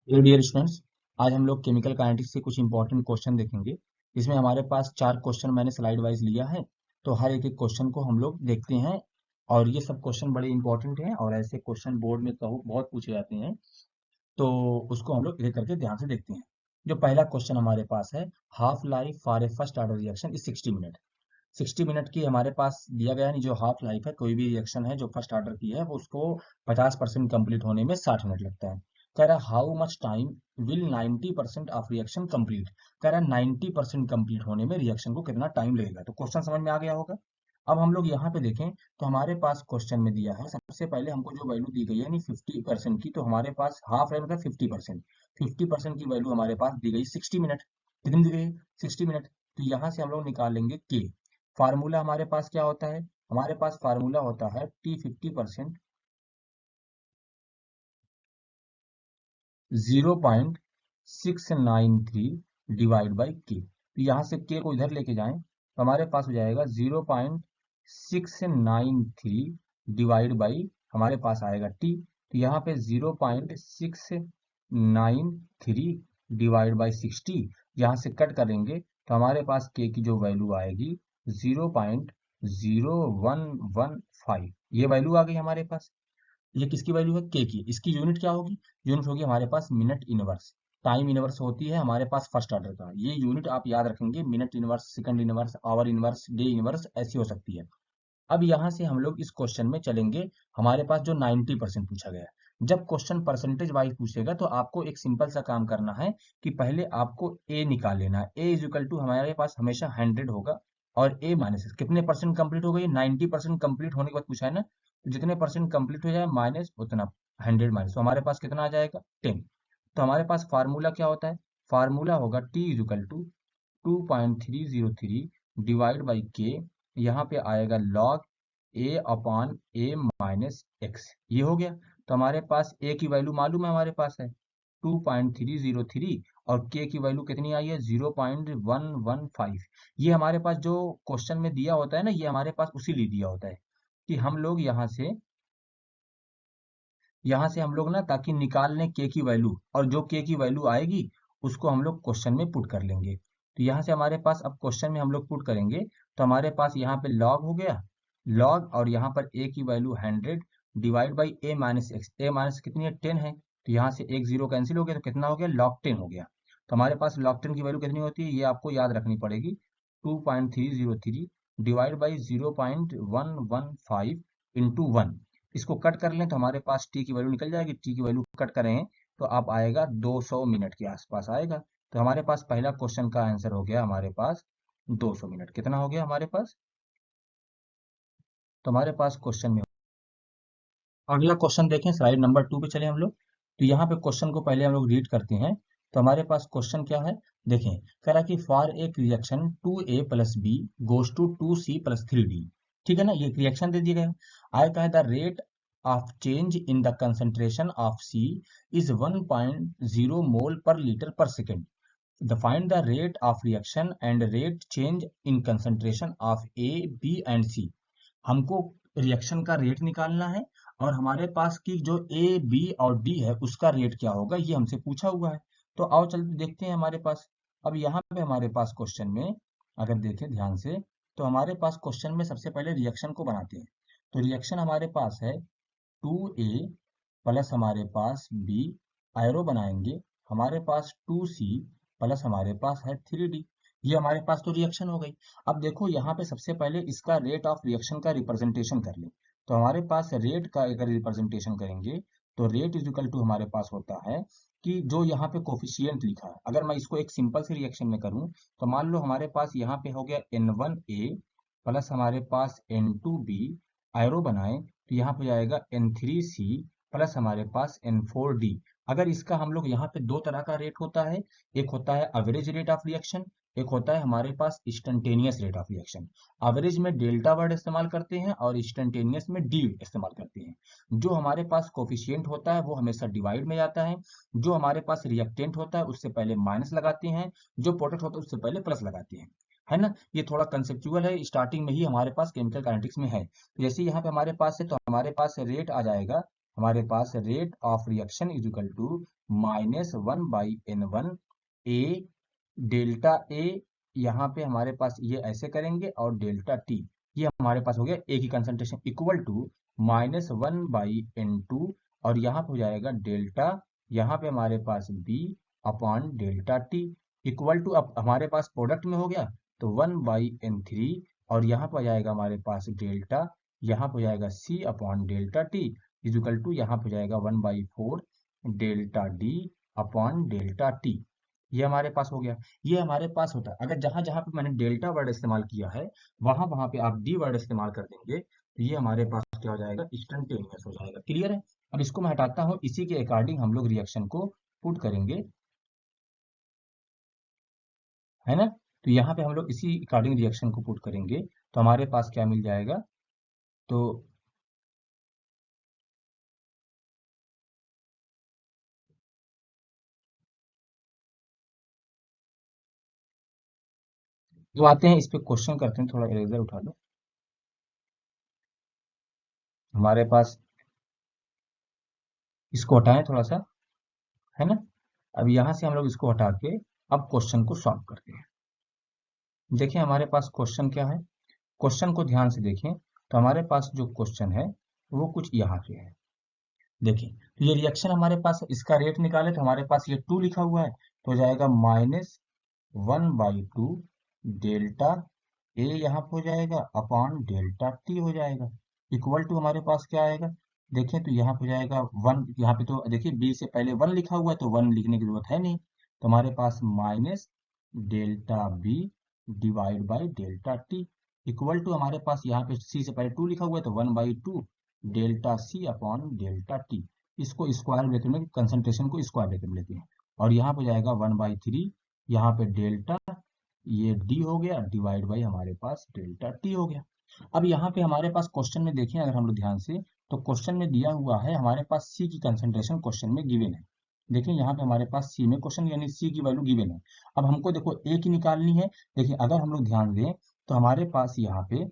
Hello dear students. आज हम लोग केमिकल काइनेटिक्स से कुछ इंपॉर्टेंट क्वेश्चन देखेंगे। इसमें हमारे पास 4 क्वेश्चन मैंने स्लाइड वाइज लिया है, तो हर एक एक क्वेश्चन को हम लोग देखते हैं। और ये सब क्वेश्चन बड़े इंपॉर्टेंट हैं और ऐसे क्वेश्चन बोर्ड में तो बहुत पूछे जाते हैं, तो उसको हम लोग एक करके ध्यान से देखते हैं। जो पहला क्वेश्चन हमारे पास है, half life for a first order reaction is 60 minute. 60 minute की हमारे पास दिया गया है। जो हाफ लाइफ है, कोई भी रिएक्शन है जो फर्स्ट ऑर्डर की है, वो उसको 50% कंप्लीट होने में 60 मिनट लगता है। कह रहा how much time will 90% of reaction complete. कह रहा 90% कंप्लीट होने में रिएक्शन को कितना टाइम लगेगा। तो क्वेश्चन समझ में आ गया होगा। अब हम लोग यहाँ पे देखें तो हमारे पास क्वेश्चन में दिया है, सबसे पहले हमको जो वैल्यू दी गई है यानी 50% की, तो हमारे पास हाफ है मतलब 50%। 50% की वैल्यू हमारे पास दी गई 60 मिनट। कितनी दी गई? 60 मिनट। तो यहाँ से हम लोग निकालेंगे के। फार्मूला हमारे पास क्या होता है? हमारे पास फार्मूला होता है टी 50% 0.693 डिवाइड बाई के। तो यहाँ से के को इधर लेके जाएं तो हमारे पास हो जाएगा 0.693 डिवाइड बाई, हमारे पास आएगा टी। तो यहाँ पे 0.693 डिवाइड बाई 60, यहाँ से कट करेंगे तो हमारे पास के की जो वैल्यू आएगी 0.0115। ये वैल्यू आ गई हमारे पास। ये किसकी वैल्यू है? के की। इसकी यूनिट क्या होगी? यूनिट होगी हमारे पास मिनट इनवर्स। टाइम इनवर्स होती है हमारे पास फर्स्ट ऑर्डर का, ये यूनिट आप याद रखेंगे। Minute inverse, second inverse, hour inverse, day inverse, ऐसी हो सकती है। अब यहाँ से हम लोग इस क्वेश्चन में चलेंगे। हमारे पास जो 90% पूछा गया है, जब क्वेश्चन परसेंटेज वाइज पूछेगा तो आपको एक सिंपल सा काम करना है कि पहले आपको ए निकाल लेना है। ए इज इक्वल टू हमारे पास हमेशा 100 होगा, और ए माइनस कितने परसेंट कंप्लीट हो गई? 90% कंप्लीट होने के बाद पूछा है ना, तो जितने परसेंट कंप्लीट हो जाए माइनस उतना 100 माइनस, तो हमारे पास कितना आ जाएगा? 10। तो हमारे पास फार्मूला क्या होता है? फार्मूला होगा T is equal to 2.303 divide by K. यहाँ पे आएगा लॉग ए अपॉन ए माइनस एक्स। ये हो गया। तो हमारे पास ए की वैल्यू मालूम है, हमारे पास है 2.303, और के की वैल्यू कितनी आई है? 0.115। ये हमारे पास जो क्वेश्चन में दिया होता है ना, ये हमारे पास उसी लिए दिया होता है कि हम लोग यहाँ से हम लोग ना, ताकि निकाल लें के की वैल्यू, और जो के की वैल्यू आएगी उसको हम लोग क्वेश्चन में पुट कर लेंगे। तो यहाँ से हमारे पास अब क्वेश्चन में हम लोग पुट करेंगे तो हमारे पास यहाँ पे लॉग हो गया, लॉग, और यहाँ पर ए की value 100 divide by A minus x. A minus कितनी है? 10 है, तो यहाँ से एक जीरो कैंसिल हो गया, तो कितना हो गया? लॉग 10 हो गया। तो हमारे पास लॉग 10 की वैल्यू कितनी होती है, ये आपको याद रखनी पड़ेगी। 2.303 डिवाइड बाई 0.115 इंटू 1। इसको कट कर लें तो हमारे पास टी की वैल्यू निकल जाएगी। टी की वैल्यू कट करें तो आप आएगा 200 मिनट के आसपास आएगा। तो हमारे पास पहला क्वेश्चन का आंसर हो गया हमारे पास 200 मिनट। कितना हो गया हमारे पास? तो हमारे पास क्वेश्चन में अगला क्वेश्चन देखें, स्लाइड नंबर 2 पे चले हम लोग। तो यहाँ पे क्वेश्चन को पहले हम लोग रीड करते हैं। तो हमारे पास क्वेश्चन क्या है, देखें। कह रहा कि फॉर एक रिएक्शन 2a प्लस B goes to 2c plus 3d। ठीक है ना, ये रिएक्शन दे दिया गया है। आगे कहा है the rate of change in the concentration of C is 1.0 mole per litre per second. Find the rate of reaction and rate change in concentration of A, B and C। हमको reaction का rate निकालना है, और हमारे पास की जो A B और D है उसका रेट क्या होगा, ये हमसे पूछा हुआ है। तो आओ चलते देखते हैं हमारे पास। अब यहाँ पे हमारे पास क्वेश्चन में अगर देखें ध्यान से, तो हमारे पास क्वेश्चन में सबसे पहले रिएक्शन को बनाते हैं। तो रिएक्शन हमारे पास है 2a प्लस हमारे पास बी, आयरो बनाएंगे, हमारे पास 2c प्लस हमारे पास है 3d। ये हमारे पास तो रिएक्शन हो गई। अब देखो यहाँ पे सबसे पहले इसका रेट ऑफ रिएक्शन का रिप्रेजेंटेशन कर लें। तो हमारे पास रेट का अगर रिप्रेजेंटेशन करेंगे तो रेट इज इक्वल टू हमारे पास होता है कि जो यहाँ पे कोफिशियंट लिखा है, अगर मैं इसको एक सिंपल से रिएक्शन में करूँ तो मान लो हमारे पास यहाँ पे हो गया N1A प्लस हमारे पास N2B, आयरो बनाएं तो यहाँ पे जाएगा N3C प्लस हमारे पास N4D। अगर इसका हम लोग यहाँ पे दो तरह का रेट होता है, एक होता है एवरेज रेट ऑफ रिएक्शन, एक होता है हमारे पास instantaneous rate of reaction. Average में डेल्टा वर्ड इस्तेमाल करते हैं और इंस्टेंटेनियस में डी इस्तेमाल करते हैं। जो हमारे पास कोफिशिएंट होता है वो हमेशा डिवाइड में जाता है, जो हमारे पास रिएक्टेंट होता है उससे पहले माइनस लगाते हैं, जो प्रोडक्ट होता है उससे पहले प्लस लगाते हैं। है ना, ये थोड़ा कंसेप्चुअल है, स्टार्टिंग में ही हमारे पास केमिकल काइनेटिक्स में है। तो जैसे यहाँ पे हमारे पास है तो हमारे पास रेट आ जाएगा, हमारे पास rate of reaction is equal to -1/n1 A delta A, यहाँ पे हमारे पास ये ऐसे करेंगे, और डेल्टा टी, ये हमारे पास हो गया ए की कंसंट्रेशन, इक्वल टू -1/n2, और यहाँ पे हो जाएगा डेल्टा, यहाँ पे हमारे पास B upon delta T, equal to, अब हमारे पास प्रोडक्ट में हो गया तो 1/n3, और यहाँ पर जाएगा हमारे पास डेल्टा, यहाँ पर जाएगा C upon delta T, equal to, यहाँ पर जाएगा 1/4 delta D upon delta T. ये हमारे पास हो गया। ये हमारे पास होता है, अगर जहां जहां पे मैंने डेल्टा वर्ड इस्तेमाल किया है, वहां वहां पे आप डी वर्ड इस्तेमाल कर देंगे, तो ये हमारे पास क्या हो जाएगा, इंस्टेंटेनियस हो जाएगा। क्लियर है? अब इसको मैं हटाता हूँ, इसी के अकॉर्डिंग हम लोग रिएक्शन को पुट करेंगे, है ना? तो यहाँ पे हम लोग इसी अकॉर्डिंग रिएक्शन को पुट करेंगे, तो हमारे पास क्या मिल जाएगा, तो जो आते हैं इस पे क्वेश्चन करते हैं, थोड़ा इरेजर उठा लो हमारे पास, इसको हटाएं थोड़ा सा, है ना? अब यहाँ से हम लोग इसको हटा के अब क्वेश्चन को सॉल्व करते हैं। देखिए हमारे पास क्वेश्चन क्या है, क्वेश्चन को ध्यान से देखें, तो हमारे पास जो क्वेश्चन है वो कुछ यहाँ पे है। देखिए, तो ये रिएक्शन हमारे पास है, इसका रेट निकाले तो हमारे पास ये 2 लिखा हुआ है, तो हो जाएगा -1/2 डेल्टा ए, यहाँ पे हो जाएगा अपॉन डेल्टा टी हो जाएगा, इक्वल टू हमारे पास क्या आएगा, देखें तो यहाँ पे हो जाएगा 1, यहाँ पे तो देखिए बी से पहले 1 लिखा हुआ है, तो 1 लिखने की जरूरत है नहीं, तो हमारे पास minus delta B divide by delta T, equal to हमारे पास यहाँ पे सी से पहले 2 लिखा हुआ है, तो 1/2 delta C upon delta T, इसको स्क्वायर ब्रैकेट में, कंसंट्रेशन को स्क्वायर ब्रैकेट में लेते हैं, और यहाँ पे जाएगा 1/3, यहाँ पे डेल्टा, ये डी हो गया डिवाइड बाई हमारे पास डेल्टा टी हो गया। अब यहाँ पे हमारे पास क्वेश्चन में देखें अगर हम लोग ध्यान से, तो क्वेश्चन में दिया हुआ है हमारे पास सी की कंसंट्रेशन क्वेश्चन में गिवन है। देखिए यहाँ पे हमारे पास सी में क्वेश्चन यानी सी की वैल्यू गिवन है। अब हमको देखो ए की निकालनी है। देखिए अगर हम लोग ध्यान दें तो हमारे पास यहाँ पे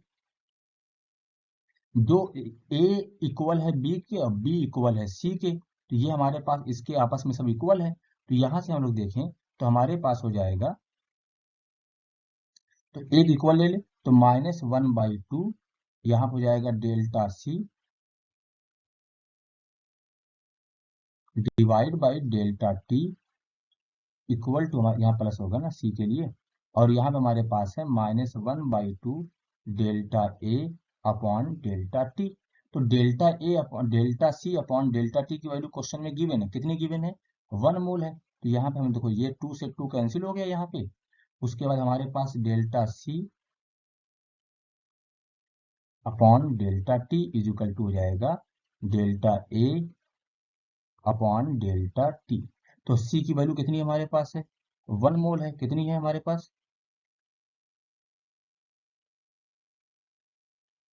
जो ए इक्वल है बी के और बी इक्वल है सी के, तो ये हमारे पास इसके आपस में सब इक्वल है, तो यहाँ से हम लोग देखें तो हमारे पास हो जाएगा, तो एक इक्वल ले ले, तो -1/2, यहाँ हो जाएगा delta C divide by delta T, equal to, यहाँ प्लस होगा ना सी के लिए, और यहाँ पे हमारे पास है -1/2 delta A upon delta t. तो delta A upon delta C upon delta t की वैल्यू क्वेश्चन में गिवन है, कितनी गिवन है, 1 मोल है, तो यहाँ पे हम देखो ये 2 से 2 कैंसिल हो गया यहाँ पे, उसके बाद हमारे पास delta C upon delta T is equal to हो जाएगा delta A upon delta t. तो सी की वैल्यू कितनी हमारे पास है, 1 मोल है, कितनी है हमारे पास,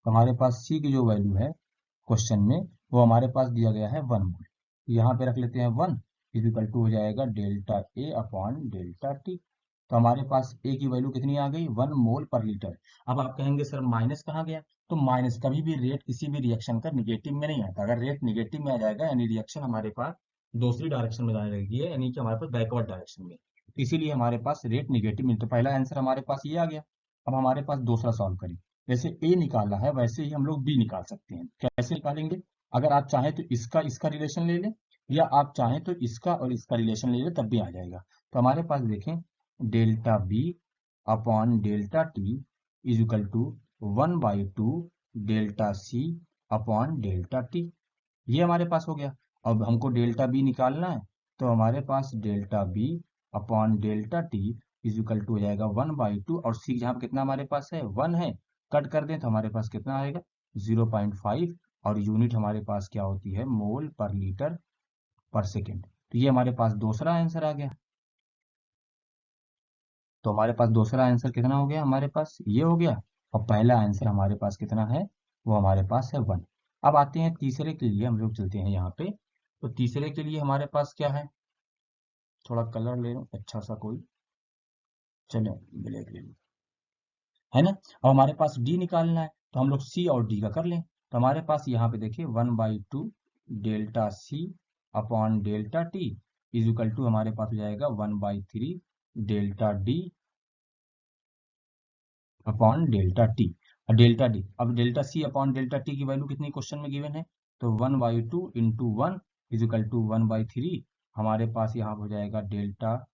तो हमारे पास सी की जो वैल्यू है क्वेश्चन में वो हमारे पास दिया गया है 1 मोल, यहाँ पे रख लेते हैं 1 इज इक्वल टू हो जाएगा delta A upon delta t. तो हमारे पास ए की वैल्यू कितनी आ गई, 1 मोल पर लीटर। अब आप कहेंगे सर माइनस कहाँ गया, तो माइनस कभी भी रेट किसी भी रिएक्शन का निगेटिव में नहीं आता, अगर रेट निगेटिव में आ जाएगा यानी रिएक्शन हमारे पास दूसरी डायरेक्शन में जाने लगी है, यानी कि हमारे पास बैकवर्ड डायरेक्शन में, तो इसीलिए हमारे पास रेट निगेटिव में, तो पहला आंसर हमारे पास ये आ गया। अब हमारे पास दूसरा सॉल्व करें, जैसे ए निकाला है वैसे ही हम लोग बी निकाल सकते हैं, कैसे निकालेंगे, अगर आप चाहें तो इसका इसका रिलेशन ले लें, या आप चाहें तो इसका और इसका रिलेशन ले लें, तब भी आ जाएगा। तो हमारे पास देखें delta B upon delta T is equal to 1/2 delta C upon delta T, ये हमारे पास हो गया। अब हमको डेल्टा बी निकालना है, तो हमारे पास delta B upon delta T is equal to हो जाएगा 1/2, और सी जहाँ पे कितना हमारे पास है 1 है, कट कर दें तो हमारे पास कितना आएगा 0.5, और यूनिट हमारे पास क्या होती है मोल पर लीटर पर सेकेंड। तो ये हमारे पास दूसरा आंसर आ गया। तो हमारे पास दूसरा आंसर कितना हो गया, हमारे पास ये हो गया, और पहला आंसर हमारे पास कितना है, वो हमारे पास है 1। अब आते हैं तीसरे के लिए, हम लोग चलते हैं यहाँ पे, तो तीसरे के लिए हमारे पास क्या है, थोड़ा कलर ले लो अच्छा सा कोई, चलो ब्लैक ले लो, है ना। अब हमारे पास डी निकालना है, तो हम लोग सी और डी का कर लें, तो हमारे पास यहाँ पे देखिए 1/2 delta C upon delta T is equal to हमारे पास हो जाएगा 1/3 delta D upon delta t. Delta D, अब delta C upon delta t की वैल्यू कितनी क्वेश्चन में गिवन है, तो 1/2 इंटू 1 इज इक्वल टू 1/3। हमारे पास यहाँ हो जाएगा delta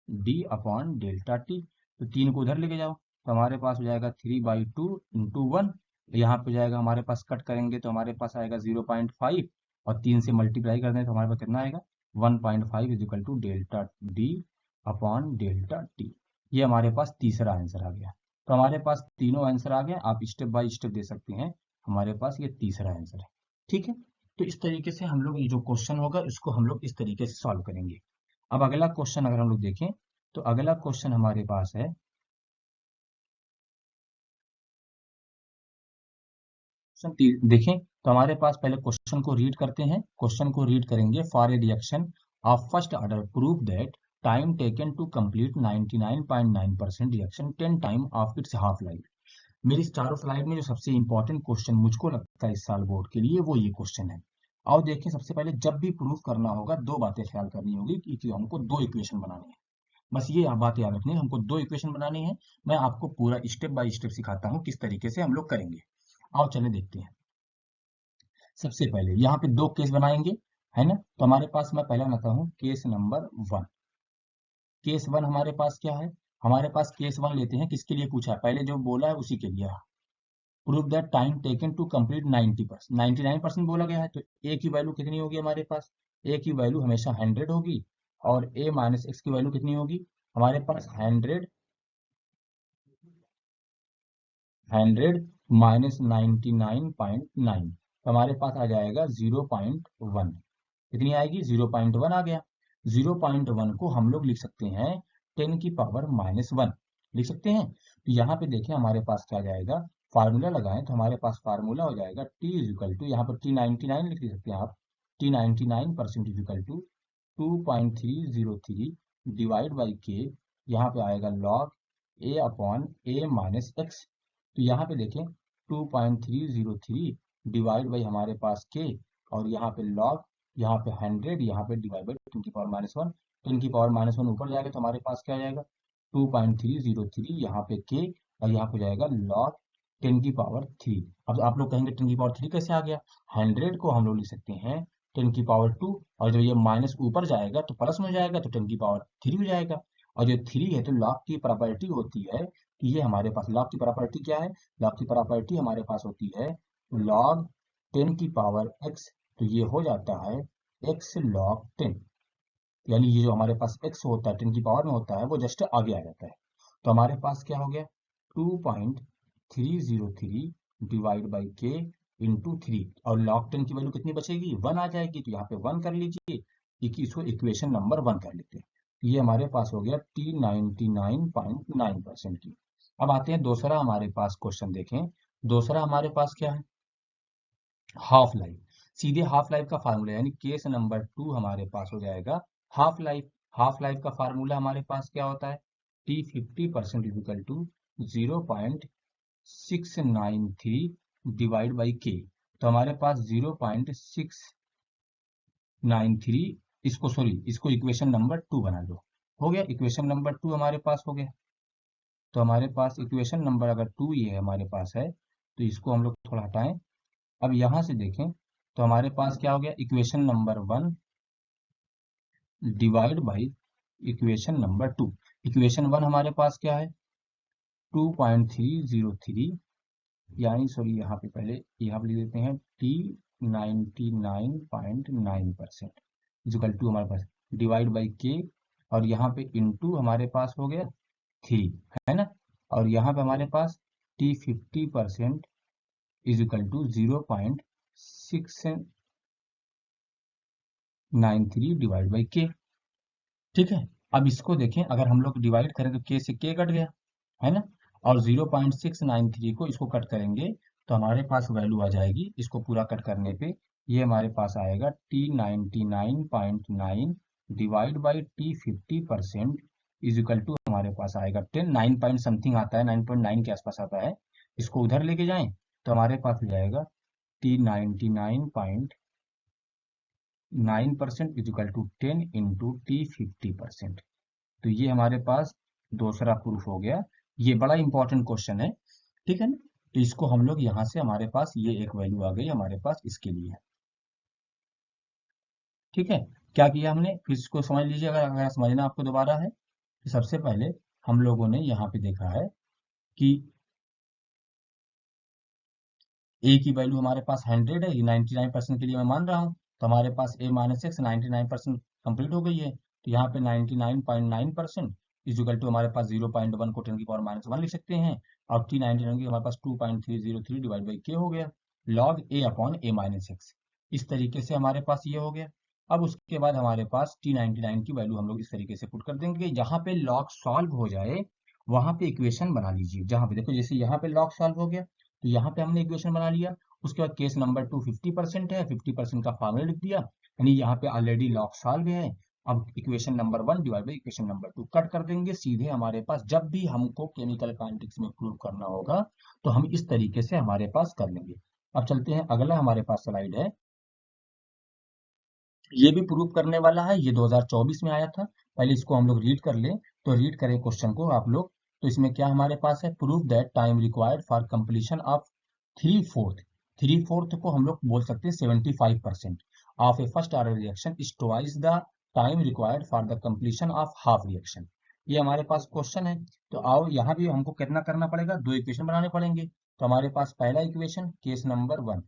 D upon delta t. तो 3 को उधर लेके जाओ तो हमारे पास हो जाएगा 3/2 इंटू 1। यहाँ पे जाएगा हमारे पास, कट करेंगे तो हमारे पास आएगा 0.5 और 3 से मल्टीप्लाई कर दें तो हमारे पास कितना आएगा 1.5 is equal to delta D upon delta T. ये हमारे पास तीसरा आंसर आ गया। तो हमारे पास तीनों आंसर आ गए, आप स्टेप बाय स्टेप दे सकते हैं। हमारे पास ये तीसरा आंसर है। ठीक है, तो इस तरीके से हम लोग ये जो क्वेश्चन होगा इसको हम लोग इस तरीके से सॉल्व करेंगे। अब अगला क्वेश्चन अगर हम लोग देखें तो अगला क्वेश्चन हमारे पास है, देखें तो हमारे पास पहले क्वेश्चन को रीड करते हैं। क्वेश्चन को रीड करेंगे, for a reaction of first order prove that time taken to complete 99.9% reaction 10 time of its half life. मेरी चारों स्लाइड में जो सबसे इंपॉर्टेंट क्वेश्चन मुझको लगता है इस साल बोर्ड के लिए वो ये क्वेश्चन है। और देखिए, सबसे पहले जब भी प्रूफ करना होगा दो बातें ख्याल करनी होगी कि हमको दो इक्वेशन बनानी है। बस ये बात याद रखनी है, हमको दो इक्वेशन बनानी है। मैं आपको पूरा स्टेप बाय स्टेप सिखाता हूँ किस तरीके से हम लोग करेंगे। आओ चले देखते हैं। सबसे पहले यहाँ पे दो केस बनाएंगे, है ना। तो हमारे पास मैं पहला बनाता हूँ केस नंबर 1। केस 1 हमारे पास क्या है, हमारे पास केस 1 लेते हैं। किसके लिए पूछा है, पहले जो बोला है उसी के लिए। Prove that time taken to complete 90%, 99% बोला गया है। तो ए की वैल्यू कितनी होगी हमारे पास, ए की वैल्यू हमेशा 100 होगी। और ए माइनस एक्स की वैल्यू कितनी होगी हमारे पास 100 माइनस 99.9, तो हमारे पास आ जाएगा 0.1। कितनी आएगी 0.1 आ गया। 0.1 को हम लोग लिख सकते हैं 10 की पावर -1 लिख सकते हैं। तो यहाँ पे देखें हमारे पास क्या जाएगा, फार्मूला लगाएं तो हमारे पास फार्मूला हो जाएगा टी इज इक्वल टू, यहाँ पर T99 लिख सकते हैं आप। T99% is equal to 2.303 divide by K, यहाँ पे आएगा लॉग ए अपॉन ए माइनस एक्स। तो यहाँ पे देखें 2.303 डिवाइड बाई हमारे पास के, और यहाँ पे लॉग, यहाँ पे 100, यहाँ पे डिवाइड बाई 10 की पावर -1। 10 की पावर -1 ऊपर जाएगा तो हमारे पास क्या आ जाएगा 2.303, यहाँ पे के, और यहाँ पे जाएगा लॉग 10 की पावर 3। अब आप लोग कहेंगे 10 की पावर 3 कैसे आ गया, 100 को हम लोग लिख सकते हैं 10 की पावर 2, और जब ये माइनस ऊपर जाएगा तो प्लस में जाएगा तो 10 की पावर 3 हो जाएगा। और जो 3 है तो लॉग की प्रॉपर्टी होती है कि ये हमारे पास लॉग की प्रॉपर्टी क्या है, लॉग की प्रॉपर्टी हमारे पास होती है लॉग 10 की पावर x। तो ये हो जाता है x log 10, यानी ये जो हमारे पास x होता है 10 की पावर में होता है वो जस्ट आगे आ जाता है। तो हमारे पास क्या हो गया 2.303 डिवाइड बाई के इंटू 3, और log 10 की वैल्यू कितनी बचेगी 1 आ जाएगी। तो यहाँ पे 1 कर लीजिए, इसको इक्वेशन नंबर 1 कर लेते हैं। ये हमारे पास हो गया T99.9% की। अब आते हैं दूसरा हमारे पास क्वेश्चन देखें। दूसरा हमारे पास क्या है, हाफ लाइफ। सीधे हाफ लाइफ का फार्मूला, यानी केस नंबर 2 हमारे पास हो जाएगा हाफ लाइफ। हाफ लाइफ का फार्मूला हमारे पास क्या होता है, T50% is equal to 0.693 divide by K. तो हमारे पास 0.693, इसको सॉरी इसको इक्वेशन नंबर 2 बना दो। हो गया, इक्वेशन नंबर 2 हमारे पास हो गया। तो हमारे पास इक्वेशन नंबर अगर 2 ये हमारे पास है तो इसको हम लोग थोड़ा हटाएं। अब यहां से देखें तो हमारे पास क्या हो गया, equation number 1 divide by equation number 2। Equation 1 हमारे पास क्या है 2.303, यानी सॉरी यहाँ पे पहले यहाँ पे लिख देते हैं T99.9% इक्वल टू हमारे पास डिवाइड बाई के, और यहाँ पे इनटू हमारे पास हो गया 3, है ना। और यहाँ पे हमारे पास T50% is equal to 0.693 divide by K. ठीक है, अब इसको देखें, अगर हम लोग डिवाइड करें तो के से के कट गया, है ना। और 0.693 को इसको कट करेंगे तो हमारे पास वैल्यू आ जाएगी, इसको पूरा कट करने पे ये हमारे पास आएगा T99.9 divide by T50% is equal to हमारे पास आएगा 10, 9 पॉइंट समथिंग आता है, 9.9 के आसपास आता है। इसको उधर लेके जाएं तो हमारे पास हो जाएगा T99.9 9% is equal to 10 into T 50%। तो ये हमारे पास दूसरा प्रूफ हो गया। ये बड़ा इंपॉर्टेंट क्वेश्चन है, ठीक है ना। तो इसको हम लोग यहाँ से हमारे पास ये एक वैल्यू आ गई हमारे पास इसके लिए, ठीक है। क्या किया हमने, फिर इसको समझ लीजिए, अगर समझना आपको दोबारा है तो सबसे पहले हम लोगों ने यहाँ पे देखा है कि ए की वैल्यू हमारे पास 100 है, ये 99% के लिए मैं मान रहा हूँ। तो हमारे पास ए माइनस एक्स 99% कंप्लीट हो गई है। तो यहाँ पे 99.9% इज इक्वल टू हमारे पास 0.1 को 10 की पावर -1 लिख सकते हैं। और टी 99 की हमारे पास 2.303 डिवाइड बाई के हो गया, लॉग ए अपॉन ए माइनस एक्स। इस तरीके से हमारे पास ये हो गया। अब उसके बाद हमारे पास टी 99 की वैल्यू हम लोग इस तरीके से पुट कर देंगे, जहां पे लॉग सॉल्व हो जाए वहां पे इक्वेशन बना लीजिए। जहां पे देखो, जैसे यहाँ पे लॉग सॉल्व हो गया तो यहाँ पे हमने इक्वेशन बना लिया। उसके बाद केस नंबर 2 50% है, 50% का फार्मूला लिख दिया, यानी यहाँ पे ऑलरेडी लॉग सॉल्व है। अब equation number 1 divide by equation number 2 cut कर देंगे सीधे। हमारे पास जब भी हमको केमिकल काइनेटिक्स में प्रूव करना होगा तो हम इस तरीके से हमारे पास कर लेंगे। अब चलते हैं, अगला हमारे पास स्लाइड है, ये भी प्रूव करने वाला है, ये 2024 में आया था। पहले इसको हम लोग रीड कर लें, तो रीड करें क्वेश्चन को आप लोग। तो इसमें क्या हमारे पास है, prove that time required for completion of 3/4 को हम लोग बोल सकते हैं 75% of A first order reaction is twice the time required for the completion of half reaction. ये हमारे पास क्वेश्चन है। तो आओ यहाँ भी हमको कितना करना पड़ेगा, दो इक्वेशन बनाने पड़ेंगे। तो हमारे पास पहला इक्वेशन केस नंबर 1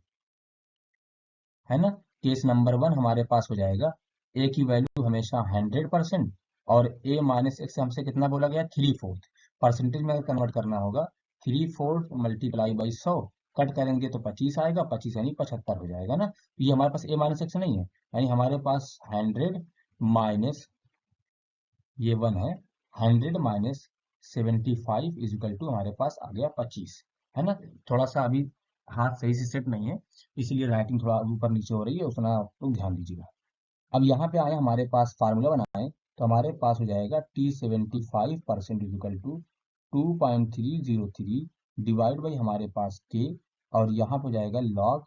है ना। केस नंबर 1 हमारे पास हो जाएगा, ए की वैल्यू हमेशा 100% और ए माइनस एक्स हमसे कितना बोला गया, 3/4। परसेंटेज में कन्वर्ट करना होगा, 3/4 मल्टीप्लाई बाई 100, कट करेंगे तो 25 आएगा, 25 यानी 75 हो जाएगा ना। तो ये हमारे पास ए माइनस एक्स नहीं है, यानी हमारे पास 100 माइनस ये 1 है, 100 माइनस 75 इज इक्वल टू हमारे पास आ गया 25, है ना। थोड़ा सा अभी हाथ सही से सेट नहीं है, इसलिए राइटिंग थोड़ा ऊपर नीचे हो रही है, उतना आप लोग ध्यान दीजिएगा। अब यहाँ पे आए हमारे पास फार्मूला बनाएं, तो हमारे पास हो जाएगा T 75% is equal to 2.303 divide by हमारे पास के, और यहाँ पे हो जाएगा लॉग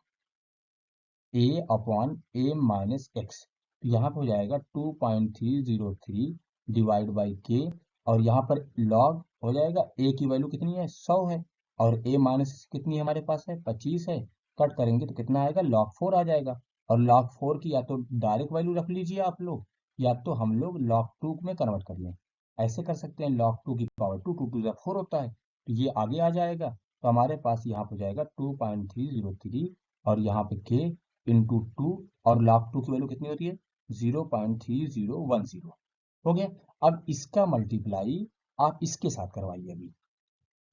ए अपॉन ए माइनस एक्स। तो यहाँ पे हो जाएगा 2.303 डिवाइड बाई के, और यहाँ पर लॉग हो जाएगा, ए की वैल्यू कितनी है, 100 है, और ए माइनस कितनी हमारे पास है, 25 है। कट करेंगे तो कितना आएगा, log 4 आ जाएगा। और log 4 की या तो डायरेक्ट वैल्यू रख लीजिए आप लोग, या तो हम लोग log 2 में कन्वर्ट कर लें। ऐसे कर सकते हैं, log 2 की पावर 2 4 होता है, तो ये आगे आ जाएगा। तो हमारे पास यहाँ पे हो जाएगा 2.303 और यहाँ पे के इंटू 2, और log 2 की वैल्यू कितनी होती है, 0.3010 हो गया। अब इसका मल्टीप्लाई आप इसके साथ करवाइए, अभी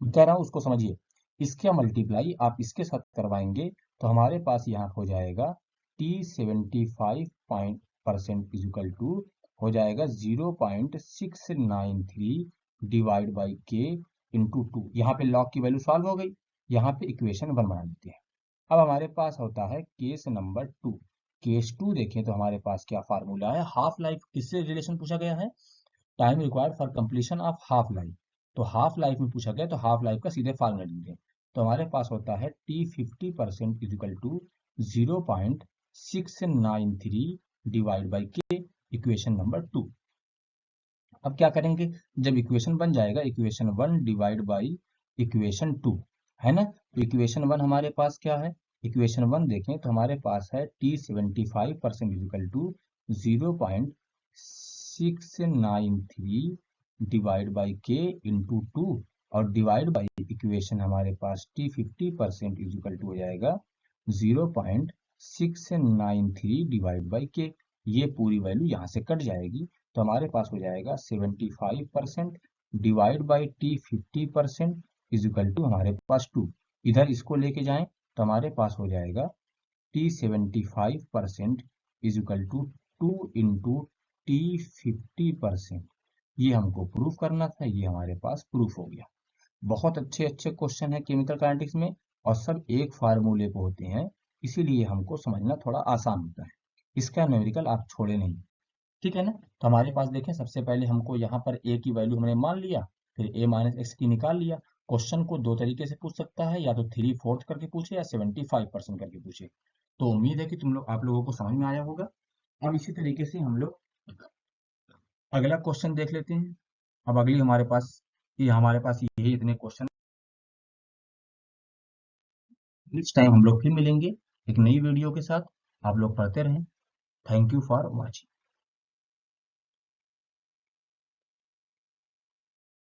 कह रहा हूं उसको समझिए। इसका मल्टीप्लाई आप इसके साथ करवाएंगे तो हमारे पास यहाँ हो जाएगा टी 75% इज इक्वल टू हो जाएगा 0.693 डिवाइड बाई के इंटू 2। यहाँ पे लॉग की वैल्यू सॉल्व हो गई, यहाँ पे इक्वेशन 1 बना लेते हैं। अब हमारे पास होता है केस नंबर 2। केस 2 देखें तो हमारे पास क्या फार्मूला है, हाफ लाइफ किससे रिलेशन पूछा गया है, time required for completion of half life. तो हाफ लाइफ में पूछा गया तो हाफ लाइफ का सीधे फार्मूला लिख दें। तो हमारे पास होता है T 50% is equal to 0.693 divide by K, equation number 2। अब क्या करेंगे, जब इक्वेशन बन जाएगा, इक्वेशन 1 डिवाइड बाई इक्वेशन 2, है ना। तो इक्वेशन 1 हमारे पास क्या है, इक्वेशन 1 देखें तो हमारे पास है T 75% is equal to 0.693 divide by K into 2, और डिवाइड बाई इक्वेशन हमारे पास टी 50% इज इक्वल टू हो जाएगा 0.693 डिवाइड बाई के। ये पूरी वैल्यू यहाँ से कट जाएगी, तो हमारे पास हो जाएगा 75% divide by T 50% is equal to हमारे पास 2। इधर इसको लेके जाएं तो हमारे पास हो जाएगा T 75% is equal to 2 into T 50%। ये हमको प्रूफ करना था, ये हमारे पास प्रूफ हो गया। बहुत अच्छे अच्छे क्वेश्चन है केमिकल काइनेटिक्स में, और सब एक फार्मूले पे होते हैं, इसीलिए हमको समझना थोड़ा आसान होता है। इसका न्यूमेरिकल आप छोड़े नहीं, ठीक है ना। तो हमारे पास देखें, सबसे पहले हमको यहाँ पर ए की वैल्यू हमने मान लिया, फिर ए माइनस एक्स की निकाल लिया। क्वेश्चन को दो तरीके से पूछ सकता है, या तो 3/4 करके पूछे या 75% करके पूछे। तो उम्मीद है कि आप लोगों को समझ में आया होगा। अब इसी तरीके से हम लोग अगला क्वेश्चन देख लेते हैं। अब अगली हमारे पास यही इतने क्वेश्चन। नेक्स्ट टाइम हम लोग फिर मिलेंगे एक नई वीडियो के साथ। आप लोग पढ़ते रहें। Thank you for watching.